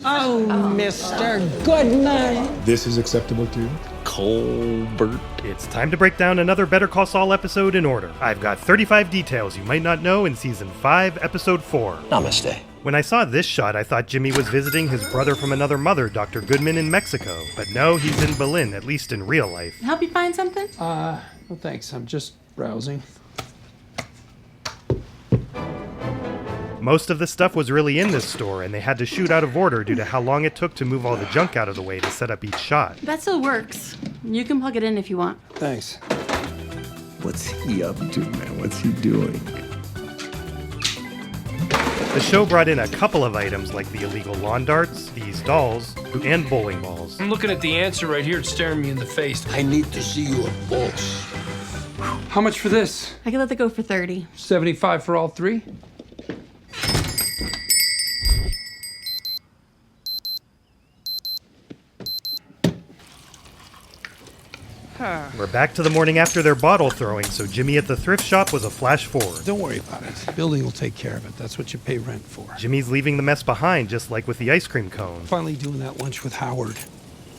Oh, Mr. Goodman. This is acceptable to you? Culvert. It's time to break down another Better Call Saul episode in order. I've got 35 details you might not know in Season 5, Episode 4. Namaste. When I saw this shot, I thought Jimmy was visiting his brother from another mother, Dr. Goodman, in Mexico. But no, he's in Berlin, at least in real life. Help you find something? No thanks, I'm just browsing. Most of the stuff was really in this store, and they had to shoot out of order due to how long it took to move all the junk out of the way to set up each shot. That still works. You can plug it in if you want. Thanks. What's he up to, man? What's he doing? The show brought in a couple of items like the illegal lawn darts, these dolls, and bowling balls. I'm looking at the answer right here. It's staring me in the face. I need to see your boss. How much for this? I could let that go for 30. 75 for all three? We're back to the morning after their bottle throwing, so Jimmy at the thrift shop was a flash forward. Don't worry about it. The building will take care of it. That's what you pay rent for. Jimmy's leaving the mess behind, just like with the ice cream cone. Finally doing that lunch with Howard.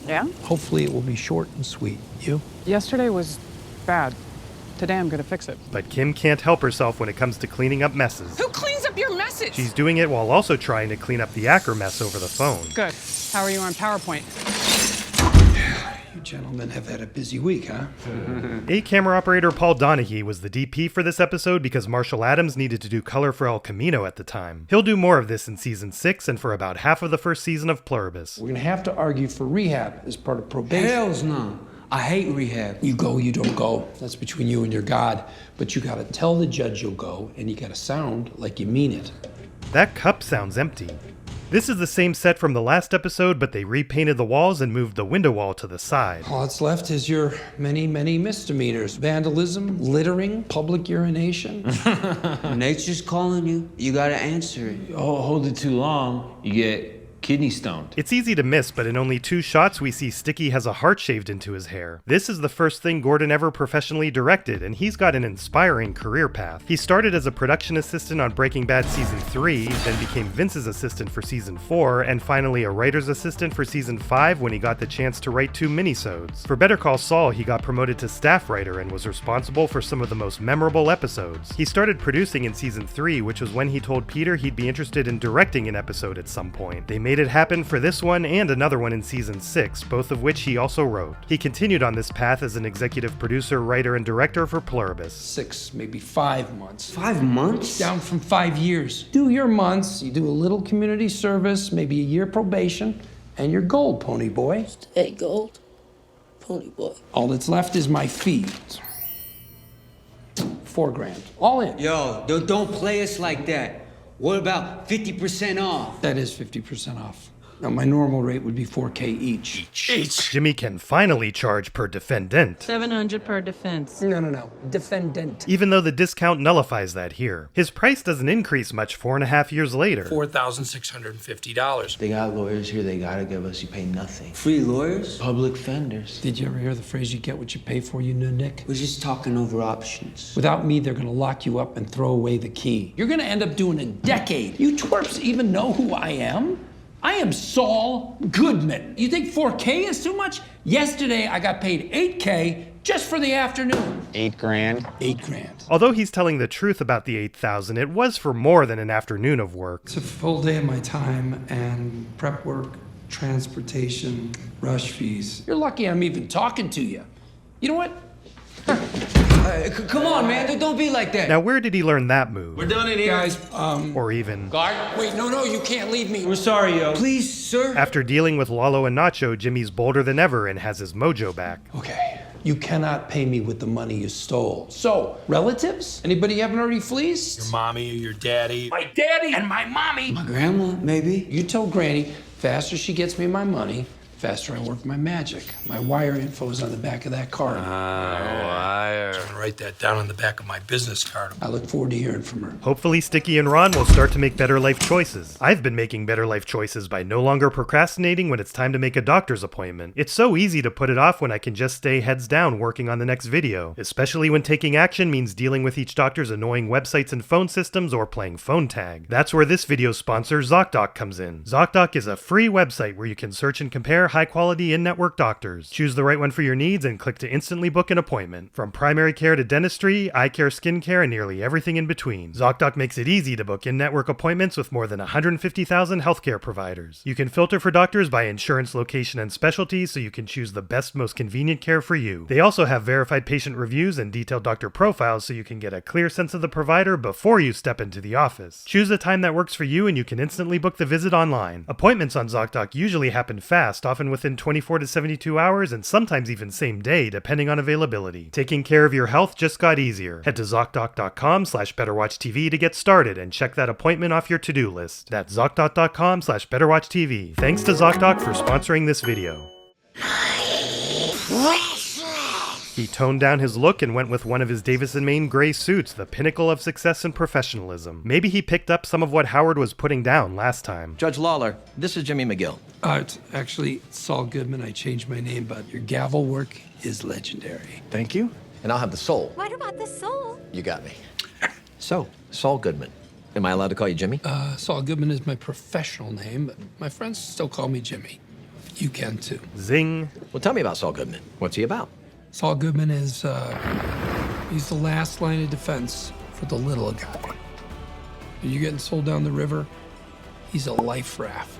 Yeah? Hopefully it will be short and sweet. You? Yesterday was bad. Today I'm gonna fix it. But Kim can't help herself when it comes to cleaning up messes. Who cleans up your messes? She's doing it while also trying to clean up the Acker mess over the phone. Good. How are you on PowerPoint? You gentlemen have had a busy week, huh? A camera operator Paul Donahue was the DP for this episode because Marshall Adams needed to do color for El Camino at the time. He'll do more of this in Season 6 and for about half of the first season of Pluribus. We're gonna have to argue for rehab as part of probation. Hells no. I hate rehab. You go, you don't go. That's between you and your God. But you gotta tell the judge you'll go, and you gotta sound like you mean it. That cup sounds empty. This is the same set from the last episode, but they repainted the walls and moved the window wall to the side. All that's left is your many, many misdemeanors. Vandalism, littering, public urination. Nature's calling you. You gotta answer it. Oh, hold it too long, you get kidney stoned. It's easy to miss, but in only 2 shots we see Sticky has a heart shaved into his hair. This is the first thing Gordon ever professionally directed, and he's got an inspiring career path. He started as a production assistant on Breaking Bad Season 3, then became Vince's assistant for Season 4, and finally a writer's assistant for Season 5 when he got the chance to write 2 minisodes. For Better Call Saul, he got promoted to staff writer and was responsible for some of the most memorable episodes. He started producing in Season 3, which was when he told Peter he'd be interested in directing an episode at some point. They made it happen for this one and another one in Season 6, both of which he also wrote. He continued on this path as an executive producer, writer, and director for Pluribus. 6, maybe 5 months. 5 months? Down from 5 years. Do your months, you do a little community service, maybe a year probation, and you're gold, pony boy. Hey, gold. Pony boy. All that's left is my fee. $4,000. All in. Yo, don't play us like that. What about 50% off? That is 50% off. Now, my normal rate would be $4,000 each. Jimmy can finally charge per defendant, $700 per defense. No. Defendant. even though the discount nullifies that here. His price doesn't increase much 4.5 years later. $4,650. They got lawyers here, they gotta give us, you pay nothing. Free lawyers? Public fenders. Did you ever hear the phrase, you get what you pay for, you know, Nick? We're just talking over options. Without me, they're gonna lock you up and throw away the key. You're gonna end up doing a decade. You twerps even know who I am? I am Saul Goodman. You think $4,000 is too much? Yesterday, I got paid $8,000 just for the afternoon. $8,000. $8,000. Although he's telling the truth about the 8,000, it was for more than an afternoon of work. It's a full day of my time and prep work, transportation, rush fees. You're lucky I'm even talking to you. You know what? Come on, man. Don't be like that. Now where did he learn that move? We're done in here. Guys, Or even, wait, no, you can't leave me. We're sorry, yo. Please, sir. after dealing with Lalo and Nacho, Jimmy's bolder than ever and has his mojo back. Okay, you cannot pay me with the money you stole. So, relatives? Anybody you haven't already fleeced? Your mommy or your daddy. My daddy and my mommy. My grandma, maybe. You tell Granny, faster she gets me my money, Faster I work my magic. My wire info is on the back of that card. I'm gonna write that down on the back of my business card. I look forward to hearing from her. Hopefully Sticky and Ron will start to make better life choices. I've been making better life choices by no longer procrastinating when it's time to make a doctor's appointment. It's so easy to put it off when I can just stay heads down working on the next video, especially when taking action means dealing with each doctor's annoying websites and phone systems or playing phone tag. That's where this video's sponsor ZocDoc comes in. ZocDoc is a free website where you can search and compare high-quality in-network doctors. Choose the right one for your needs and click to instantly book an appointment. From primary care to dentistry, eye care, skincare, and nearly everything in between. ZocDoc makes it easy to book in-network appointments with more than 150,000 healthcare providers. You can filter for doctors by insurance, location, and specialty so you can choose the best, most convenient care for you. They also have verified patient reviews and detailed doctor profiles so you can get a clear sense of the provider before you step into the office. Choose a time that works for you and you can instantly book the visit online. Appointments on ZocDoc usually happen fast, often within 24 to 72 hours and sometimes even same day depending on availability. Taking care of your health just got easier. Head to ZocDoc.com/BetterWatchTV to get started and check that appointment off your to-do list. That's ZocDoc.com/BetterWatchTV. Thanks to ZocDoc for sponsoring this video. He toned down his look and went with one of his Davis & Maine gray suits, the pinnacle of success and professionalism. Maybe he picked up some of what Howard was putting down last time. Judge Lawler, this is Jimmy McGill. It's actually Saul Goodman. I changed my name, but your gavel work is legendary. Thank you. And I'll have the soul. What about the soul? You got me. So, Saul Goodman. Am I allowed to call you Jimmy? Saul Goodman is my professional name, but my friends still call me Jimmy. You can too. Zing. Well, tell me about Saul Goodman. What's he about? Saul Goodman is, he's the last line of defense for the little guy. Are you getting sold down the river? He's a life raft.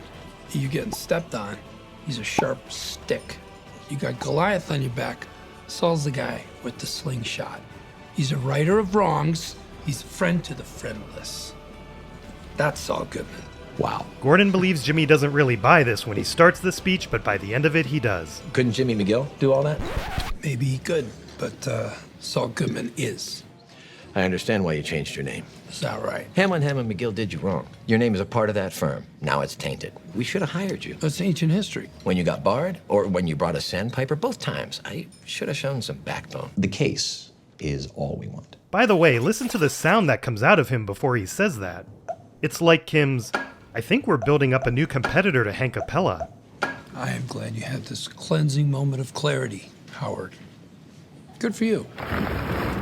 Are you getting stepped on? He's a sharp stick. You got Goliath on your back. Saul's the guy with the slingshot. He's a righter of wrongs. He's a friend to the friendless. That's Saul Goodman. Wow. Gordon believes Jimmy doesn't really buy this when he starts the speech, but by the end of it, he does. Couldn't Jimmy McGill do all that? Maybe he could, but Saul Goodman is. I understand why you changed your name. Is that right? Hamlin McGill did you wrong. Your name is a part of that firm. Now it's tainted. We should have hired you. That's ancient history. When you got barred, or when you brought a sandpiper, both times, I should have shown some backbone. The case is all we want. By the way, listen to the sound that comes out of him before he says that. It's like Kim's, I think we're building up a new competitor to Hank Capella. I am glad you had this cleansing moment of clarity, Howard. Good for you.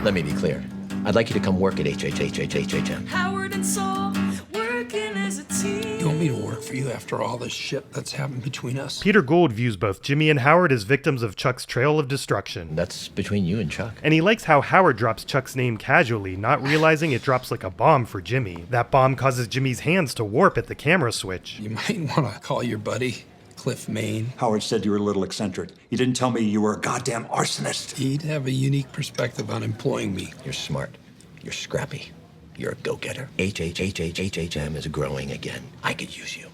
Let me be clear. I'd like you to come work at HHHHHHM. Howard and Saul working as a team. You want me to work for you after all this shit that's happened between us? Peter Gould views both Jimmy and Howard as victims of Chuck's trail of destruction. That's between you and Chuck. And he likes how Howard drops Chuck's name casually, not realizing it drops like a bomb for Jimmy. That bomb causes Jimmy's hands to warp at the camera switch. You might want to call your buddy Cliff Maine. Howard said you were a little eccentric. He didn't tell me you were a goddamn arsonist. He'd have a unique perspective on employing me. You're smart. You're scrappy. You're a go-getter. HHHHHHM is growing again. I could use you.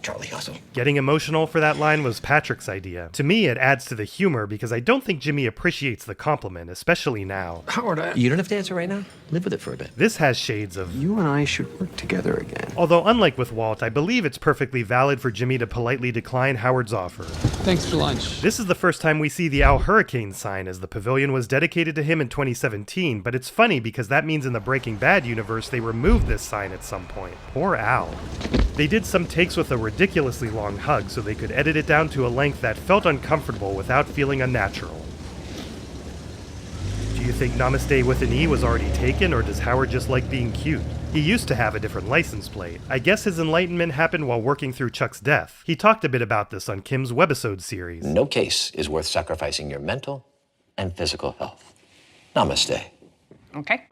Charlie Hustle. Getting emotional for that line was Patrick's idea. To me, it adds to the humor because I don't think Jimmy appreciates the compliment, especially now. Howard, You don't have to answer right now. Live with it for a bit. This has shades of... You and I should work together again. Although unlike with Walt, I believe it's perfectly valid for Jimmy to politely decline Howard's offer. Thanks for lunch. This is the first time we see the Al Hurricane sign, as the pavilion was dedicated to him in 2017, but it's funny because that means in the Breaking Bad universe they removed this sign at some point. Poor Al. They did some takes with a ridiculously long hug so they could edit it down to a length that felt uncomfortable without feeling unnatural. Do you think Namaste with an E was already taken, or does Howard just like being cute? He used to have a different license plate. I guess his enlightenment happened while working through Chuck's death. He talked a bit about this on Kim's webisode series. No case is worth sacrificing your mental and physical health. Namaste. Okay.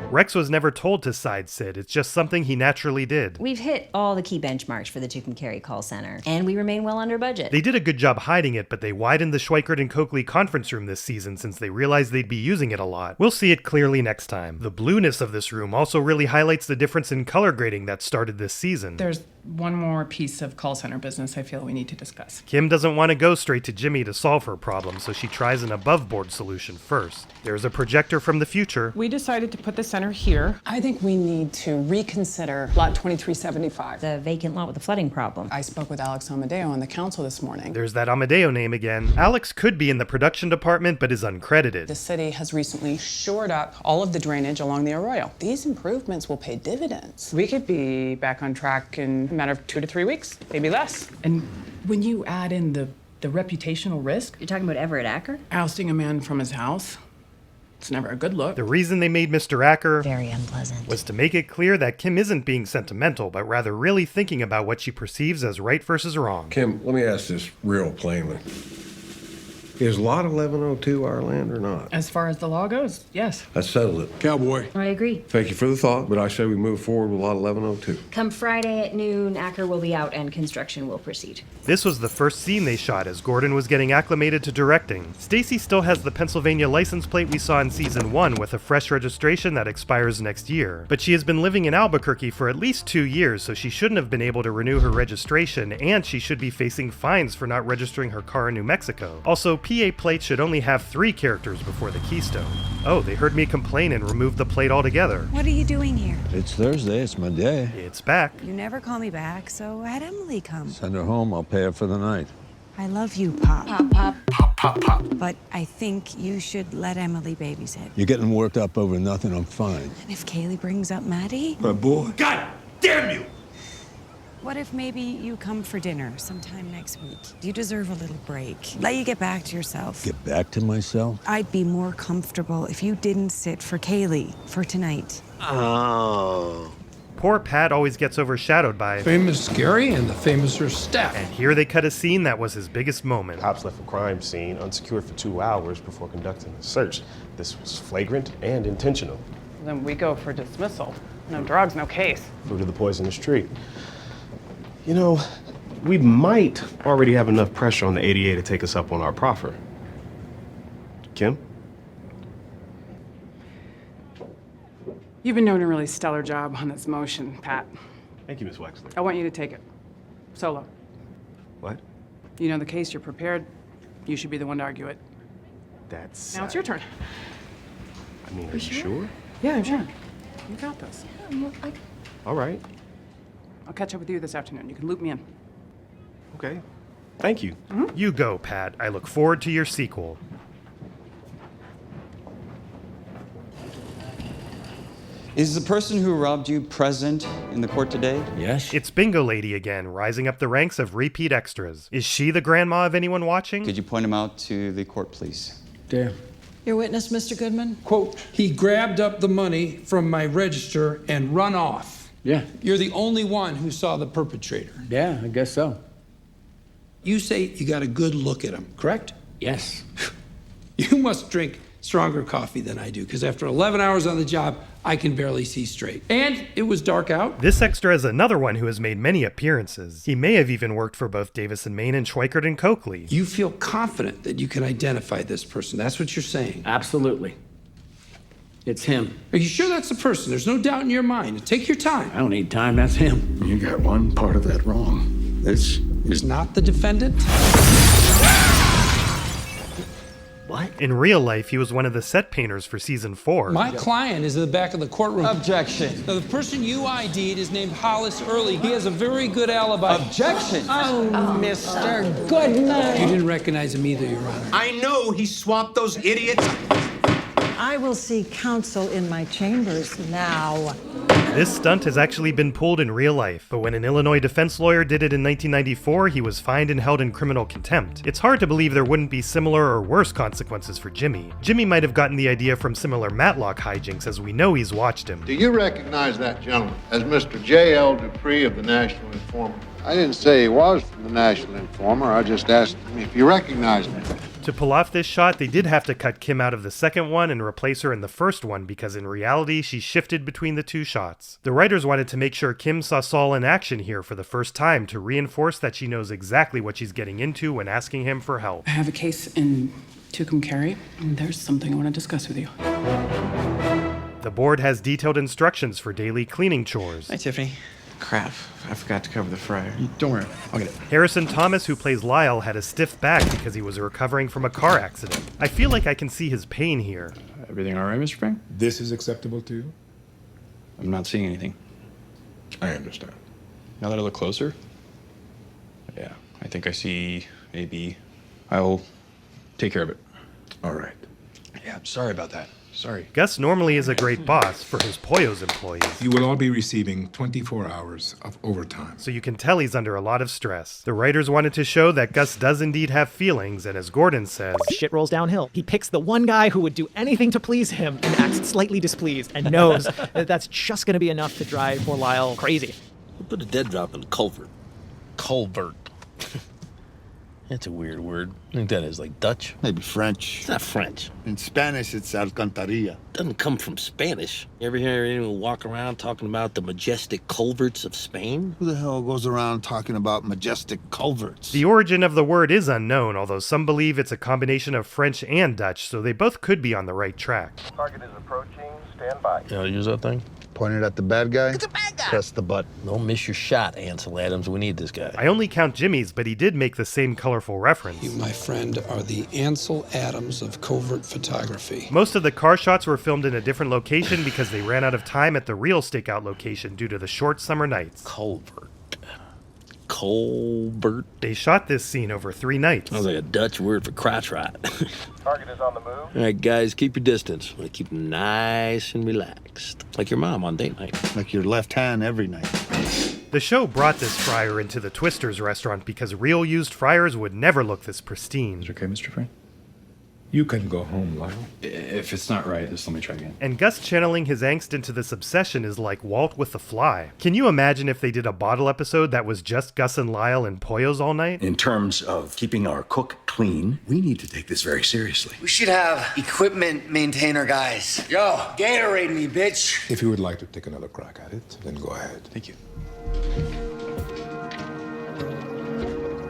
Rex was never told to side sit, it's just something he naturally did. We've hit all the key benchmarks for the Tucumcari call center, and we remain well under budget. They did a good job hiding it, but they widened the Schweikert and Coakley conference room this season since they realized they'd be using it a lot. We'll see it clearly next time. The blueness of this room also really highlights the difference in color grading that started this season. There's one more piece of call center business I feel we need to discuss. Kim doesn't want to go straight to Jimmy to solve her problem, so she tries an above-board solution first. There's a projector from the future. We decided to put the center here. I think we need to reconsider lot 2375. The vacant lot with the flooding problem. I spoke with Alex Amadeo on the council this morning. There's that Amadeo name again. Alex could be in the production department, but is uncredited. The city has recently shored up all of the drainage along the arroyo. These improvements will pay dividends. We could be back on track in a matter of 2 to 3 weeks, maybe less. And when you add in the reputational risk, You're talking about Everett Acker? ousting a man from his house, it's never a good look. The reason they made Mr. Acker Very unpleasant. was to make it clear that Kim isn't being sentimental, but rather really thinking about what she perceives as right versus wrong. Kim, let me ask this real plainly. Is lot 1102 our land or not? As far as the law goes, yes. Let's settle it. Cowboy. I agree. Thank you for the thought, but I say we move forward with lot 1102. Come Friday at noon, Acker will be out and construction will proceed. This was the first scene they shot as Gordon was getting acclimated to directing. Stacy still has the Pennsylvania license plate we saw in season 1 with a fresh registration that expires next year. But she has been living in Albuquerque for at least 2 years, so she shouldn't have been able to renew her registration, and she should be facing fines for not registering her car in New Mexico. Also, PA plates should only have 3 characters before the keystone. Oh, they heard me complain and removed the plate altogether. What are you doing here? It's Thursday, it's my day. It's back. You never call me back, so I had Emily come. Send her home, I'll pay her for the night. I love you, Pop. Pop, pop. Pop, pop, pop. But I think you should let Emily babysit. You're getting worked up over nothing, I'm fine. And if Kaylee brings up Maddie, My boy. God damn you! what if maybe you come for dinner sometime next week? You deserve a little break. Let you get back to yourself. Get back to myself? I'd be more comfortable if you didn't sit for Kaylee for tonight. Oh. Poor Pat always gets overshadowed by Famous Gary and the famouser Steph. and here they cut a scene that was his biggest moment. Cops left a crime scene unsecured for 2 hours before conducting a search. This was flagrant and intentional. Then we go for dismissal. No drugs, no case. Fruit of the poisonous tree. You know, we might already have enough pressure on the ADA to take us up on our proffer. Kim? You've been doing a really stellar job on this motion, Pat. Thank you, Ms. Wexler. I want you to take it. Solo. What? You know the case, you're prepared. You should be the one to argue it. That's... Now it's your turn. I mean, are you sure? Yeah, I'm sure. You got this. All right. I'll catch up with you this afternoon. You can loop me in. Okay. Thank you. You go, Pat. I look forward to your sequel. Is the person who robbed you present in the court today? Yes. It's Bingo Lady again, rising up the ranks of repeat extras. Is she the grandma of anyone watching? Could you point him out to the court, please? There. Your witness, Mr. Goodman? Quote, he grabbed up the money from my register and run off. Yeah. You're the only one who saw the perpetrator. Yeah, I guess so. You say you got a good look at him, correct? Yes. You must drink stronger coffee than I do, because after 11 hours on the job, I can barely see straight. And it was dark out. This extra is another one who has made many appearances. He may have even worked for both Davis and Main and Schweikert and Coakley. You feel confident that you can identify this person. That's what you're saying. Absolutely. It's him. Are you sure that's the person? There's no doubt in your mind. Take your time. I don't need time, that's him. You got one part of that wrong. This Is not the defendant? What? In real life, he was one of the set painters for season 4. My client is in the back of the courtroom. Objection. Now, the person you ID'd is named Hollis Early. He has a very good alibi. Objection. Oh, Mr. Goodman. You didn't recognize him either, Your Honor. I know he swapped those idiots. I will see counsel in my chambers now. This stunt has actually been pulled in real life, but when an Illinois defense lawyer did it in 1994, he was fined and held in criminal contempt. It's hard to believe there wouldn't be similar or worse consequences for Jimmy. Jimmy might have gotten the idea from similar Matlock hijinks, as we know he's watched him. Do you recognize that gentleman as Mr. J.L. Dupree of the National Informer? I didn't say he was from the National Informer. I just asked him if you recognized him. To pull off this shot, they did have to cut Kim out of the second one and replace her in the first one because in reality, she shifted between the 2 shots. The writers wanted to make sure Kim saw Saul in action here for the first time to reinforce that she knows exactly what she's getting into when asking him for help. I have a case in THICC, and there's something I want to discuss with you. The board has detailed instructions for daily cleaning chores. Hi, Tiffany. Crap, I forgot to cover the fryer. Don't worry, I'll get it. Harrison Thomas, who plays Lyle, had a stiff back because he was recovering from a car accident. I feel like I can see his pain here. Everything all right, Mr. Frank? This is acceptable to you? I'm not seeing anything. I understand. Now that I look closer, yeah, I think I see AB. I'll take care of it. All right. Yeah, sorry about that. Sorry. Gus normally is a great boss for his Pollo's employees. You will all be receiving 24 hours of overtime. So you can tell he's under a lot of stress. The writers wanted to show that Gus does indeed have feelings, and as Gordon says, shit rolls downhill. He picks the one guy who would do anything to please him and acts slightly displeased and knows that that's just going to be enough to drive poor Lyle crazy. We'll put a dead drop in the culvert. Culvert. That's a weird word. I think that is like Dutch. Maybe French. It's not French. In Spanish, it's alcantarilla. Doesn't come from Spanish. You ever hear anyone walk around talking about the majestic culverts of Spain? Who the hell goes around talking about majestic culverts? the origin of the word is unknown, although some believe it's a combination of French and Dutch, so they both could be on the right track. Target is approaching. Stand by. You know how to use that thing? Point it at the bad guy. It's a bad guy. Press the button. Don't miss your shot, Ansel Adams. We need this guy. I only count Jimmy's, but he did make the same colorful reference. You, my friend, are the Ansel Adams of covert photography. Most of the car shots were filmed in a different location because they ran out of time at the real stakeout location due to the short summer nights. Culvert. They shot this scene over 3 nights. Sounds like a Dutch word for crotch rot. Target is on the move. All right, guys, keep your distance. Want to keep them nice and relaxed. Like your mom on date night. Like your left hand every night. The show brought this fryer into the Twister's restaurant because real used fryers would never look this pristine. Is it okay, Mr. Frank? You can go home, Lyle. If it's not right, just let me try again. And Gus channeling his angst into this obsession is like Walt with the fly. Can you imagine if they did a bottle episode that was just Gus and Lyle and Pollos all night? In terms of keeping our cook clean, we need to take this very seriously. We should have equipment maintainer guys. Yo, Gatorade me, bitch. If you would like to take another crack at it, then go ahead. Thank you.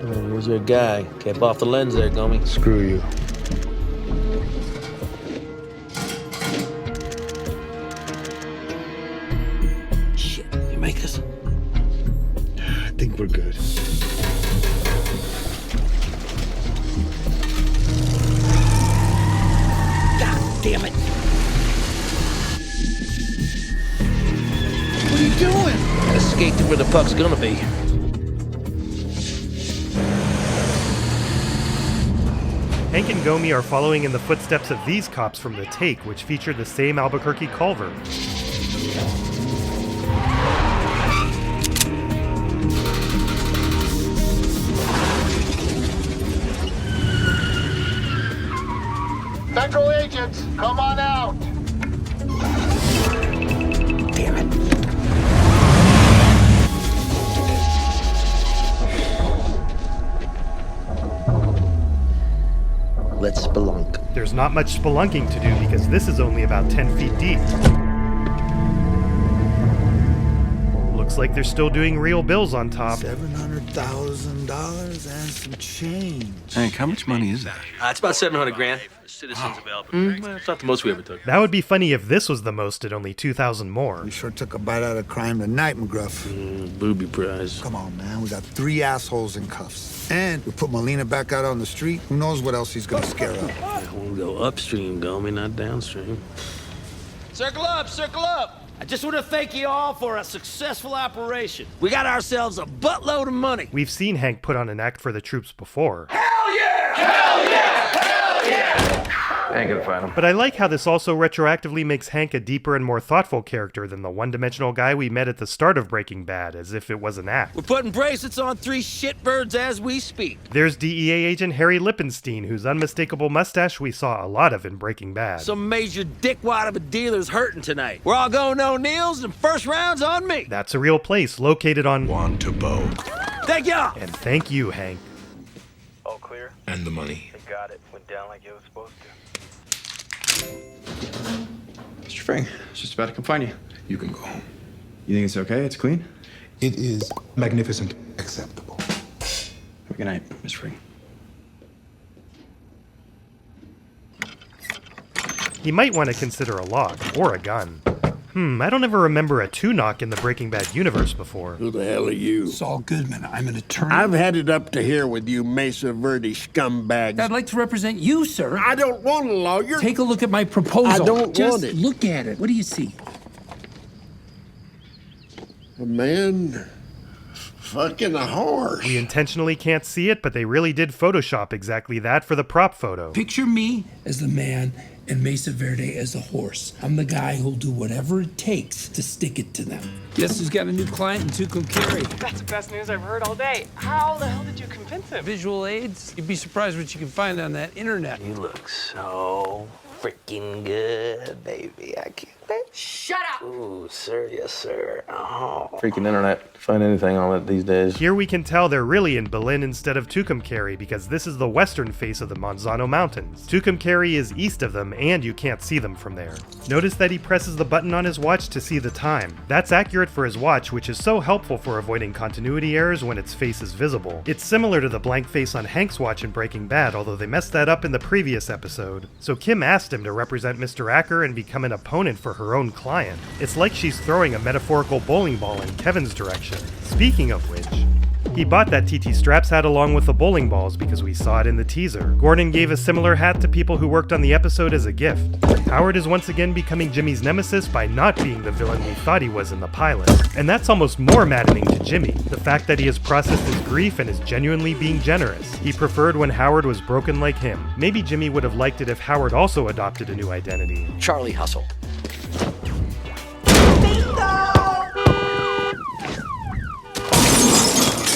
Here's your guy. Cap off the lens there, Gummy. Screw you. Shit, you make us? I think we're good. God damn it. What are you doing? Gotta skate to where the puck's gonna be. Hank and Gomi are following in the footsteps of these cops from the Take, which featured the same Albuquerque culvert. Central agents, come on out. Damn it. Let's spelunk. There's not much spelunking to do because this is only about 10 feet deep. Looks like they're still doing real bills on top. $700,000 and some change. Hank, how much money is that? It's about 700 grand. Citizens of Albuquerque. Well, it's not the most we ever took. That would be funny if this was the most at only 2,000 more. We sure took a bite out of crime tonight, McGruff. Booby prize. Come on, man. We got 3 assholes in cuffs. And we put Molina back out on the street. Who knows what else he's gonna scare up. We'll go upstream, Gummy, not downstream. Circle up, circle up. I just want to thank you all for a successful operation. We got ourselves a buttload of money. We've seen Hank put on an act for the troops before. Hell yeah! Hell yeah! Hell yeah! I ain't gonna find him. But I like how this also retroactively makes Hank a deeper and more thoughtful character than the one-dimensional guy we met at the start of Breaking Bad, as if it was an act. We're putting bracelets on 3 shitbirds as we speak. There's DEA agent Harry Lippenstein, whose unmistakable mustache we saw a lot of in Breaking Bad. Some major dickwad of a dealer's hurting tonight. We're all going O'Neill's and first round's on me. That's a real place located on Wantabo. Thank y'all. And thank you, Hank. All clear? And the money. They got it. Went down like it was supposed to. Mr. Frank, I was just about to come find you. You can go home. You think it's okay? It's clean? It is magnificent, acceptable. Have a good night, Mr. Frank. He might want to consider a log or a gun. I don't ever remember a two-knock in the Breaking Bad universe before. Who the hell are you? Saul Goodman. I'm an attorney. I've had it up to here with you Mesa Verde scumbags. I'd like to represent you, sir. I don't want a lawyer. Take a look at my proposal. I don't Just want it. look at it. What do you see? A man fucking a horse. We intentionally can't see it, but they really did Photoshop exactly that for the prop photo. Picture me as the man and Mesa Verde as the horse. I'm the guy who'll do whatever it takes to stick it to them. Guess who's got a new client in Tucumcari? That's the best news I've heard all day. How the hell did you convince him? Visual aids? You'd be surprised what you can find on that internet. You look so freaking good, baby. I can't wait. Shut up! Ooh, sir, yes, sir. Oh. Freaking internet. Find anything on it these days. Here we can tell they're really in Belen instead of Tucumcari because this is the western face of the Monzano Mountains. Tucumcari is east of them and you can't see them from there. Notice that he presses the button on his watch to see the time. That's accurate for his watch, which is so helpful for avoiding continuity errors when its face is visible. It's similar to the blank face on Hank's watch in Breaking Bad, although they messed that up in the previous episode. So Kim asked him to represent Mr. Acker and become an opponent for her own client. It's like she's throwing a metaphorical bowling ball in Kevin's direction. Speaking of which, he bought that TT Straps hat along with the bowling balls because we saw it in the teaser. Gordon gave a similar hat to people who worked on the episode as a gift. Howard is once again becoming Jimmy's nemesis by not being the villain we thought he was in the pilot. And that's almost more maddening to Jimmy, the fact that he has processed his grief and is genuinely being generous. He preferred when Howard was broken like him. Maybe Jimmy would have liked it if Howard also adopted a new identity. Charlie Hustle.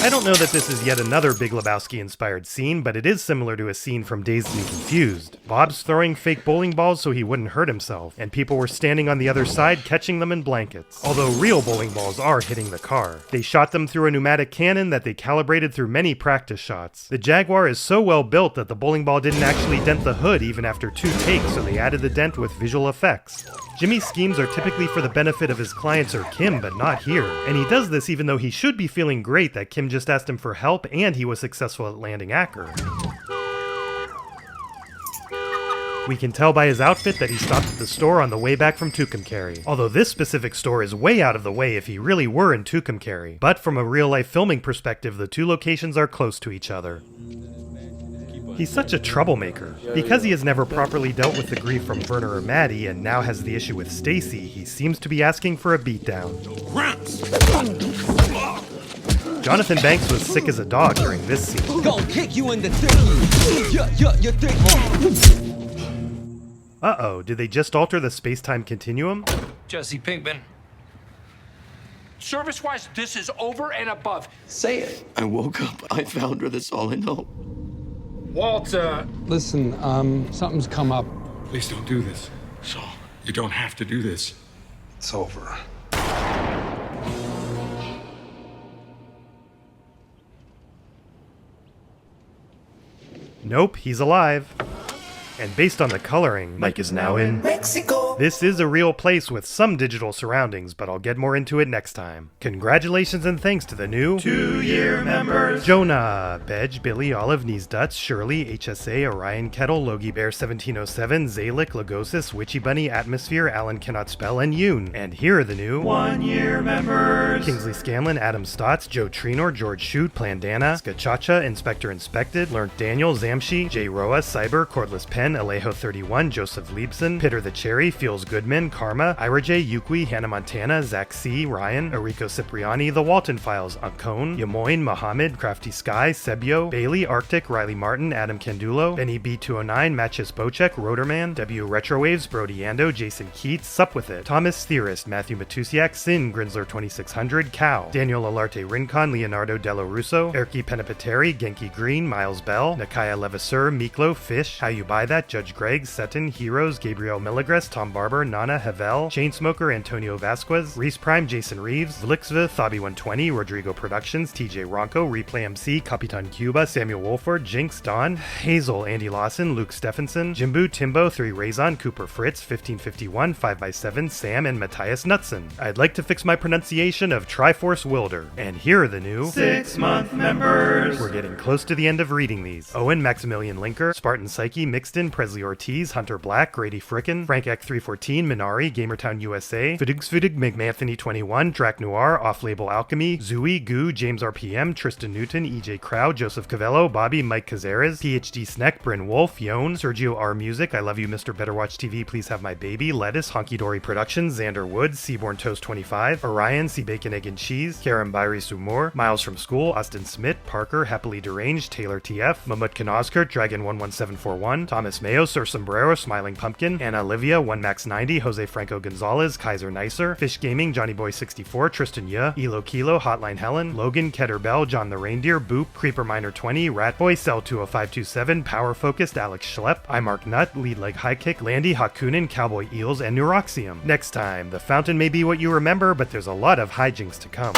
I don't know that this is yet another Big Lebowski-inspired scene, but it is similar to a scene from Dazed and Confused. Bob's throwing fake bowling balls so he wouldn't hurt himself, and people were standing on the other side catching them in blankets. Although real bowling balls are hitting the car. They shot them through a pneumatic cannon that they calibrated through many practice shots. The Jaguar is so well built that the bowling ball didn't actually dent the hood even after 2 takes, so they added the dent with visual effects. Jimmy's schemes are typically for the benefit of his clients or Kim, but not here. And he does this even though he should be feeling great that Kim just asked him for help and he was successful at landing Acker. We can tell by his outfit that he stopped at the store on the way back from Tucumcari. Although this specific store is way out of the way if he really were in Tucumcari. But from a real-life filming perspective, the 2 locations are close to each other. He's such a troublemaker. Because he has never properly dealt with the grief from Werner or Maddie and now has the issue with Stacy, he seems to be asking for a beatdown. Jonathan Banks was sick as a dog during this scene. Gonna kick you in the thick. Uh-oh, did they just alter the space-time continuum? Jesse Pinkman. Service-wise, this is over and above. Say it. I woke up. I found her. That's all I know. Walter. Listen, something's come up. Please don't do this. Saul, you don't have to do this. It's over. Nope, he's alive. And based on the coloring, Mike is now in Mexico. This is a real place with some digital surroundings, but I'll get more into it next time. Congratulations and thanks to the new 2-year members: Jonah, Bedge, Billy, Olive, Niesdutz, Shirley, HSA, Orion Kettle, Logie Bear 1707, Zalik, Lagosis, Witchy Bunny, Atmosphere, Alan Cannot Spell, and Yoon. And here are the new 1-year members: Kingsley Scanlon, Adam Stotts, Joe Trinor, George Shute, Plandana, Skachacha, Inspector Inspected, Learnt Daniel, Zamshi, Jay Roa, Cyber, Cordless Pen, Alejo 31, Joseph Liebson, Pitter the Cherry, Feels Goodman, Karma, Ira J, Yukwi, Hannah Montana, Zach C, Ryan, Enrico Cipriani, The Walton Files, Uncone, Yamoin, Mohammed, Crafty Sky, Sebio, Bailey, Arctic, Riley Martin, Adam Candulo, Benny B209, Matches Bocek, Rotorman, W Retrowaves, Brody Ando, Jason Keats, Sup With It, Thomas Theorist, Matthew Matusiak, Sin, Grinsler 2600, Cow, Daniel Alarte Rincon, Leonardo Dello Russo, Erky Penipateri, Genki Green, Miles Bell, Nakaya Levasseur, Miklo, Fish, How You Buy That, Judge Greg, Seton, Heroes, Gabriel Milligres, Tom Barber, Nana, Havel, Chainsmoker, Antonio Vasquez, Reese Prime, Jason Reeves, Vlixva, Thabi120, Rodrigo Productions, TJ Ronco, Replay MC, Capitan Cuba, Samuel Wolford, Jinx, Don, Hazel, Andy Lawson, Luke Stephenson, Jimbo, Timbo, 3 Raison, Cooper Fritz, 1551, 5x7, Sam, and Matthias Knutson. I'd like to fix my pronunciation of Triforce Wilder. And here are the new 6-month members. We're getting close to the end of reading these. Owen, Maximilian Linker, Spartan Psyche, Mixton, Presley Ortiz, Hunter Black, Grady Frickin, Frank Eck 314, Minari, Gamertown USA, Fidugsfidig, McManthony 21, Drac Noir, Off Label Alchemy, Zooey, Goo, James RPM, Tristan Newton, EJ Crow, Joseph Cavello, Bobby, Mike Cazares, PhD Sneck, Bryn Wolf, Yon, Sergio R Music, I Love You Mr. Better Watch TV, Please Have My Baby, Lettuce, Honky Dory Productions, Xander Woods, Seaborn Toast 25, Orion, Sea Bacon Egg and Cheese, Karen Byrie Sumor, Miles from School, Austin Smith, Parker, Happily Deranged, Taylor TF, Mamut Kanoskert, Dragon 11741, Thomas Mayo, Sir Sombrero, Smiling Pumpkin, Anna Olivia, 1Max90, Jose Franco Gonzalez, Kaiser Nicer, Fish Gaming, Johnny Boy 64, Tristan Yuh, Elo Kilo, Hotline Helen, Logan, Ketter Bell, John the Reindeer, Boop, Creeper Miner 20, Ratboy, Cell 20527, Power Focused, Alex Schlepp, I Mark Nut, Lead Leg High Kick, Landy, Hakunin, Cowboy Eels, and Neuroxium. Next time, the fountain may be what you remember, but there's a lot of hijinks to come.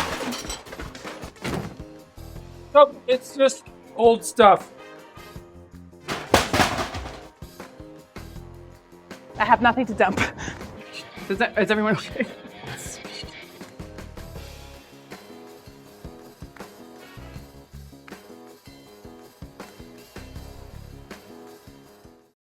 Nope, it's just old stuff. I have nothing to dump. Is everyone okay?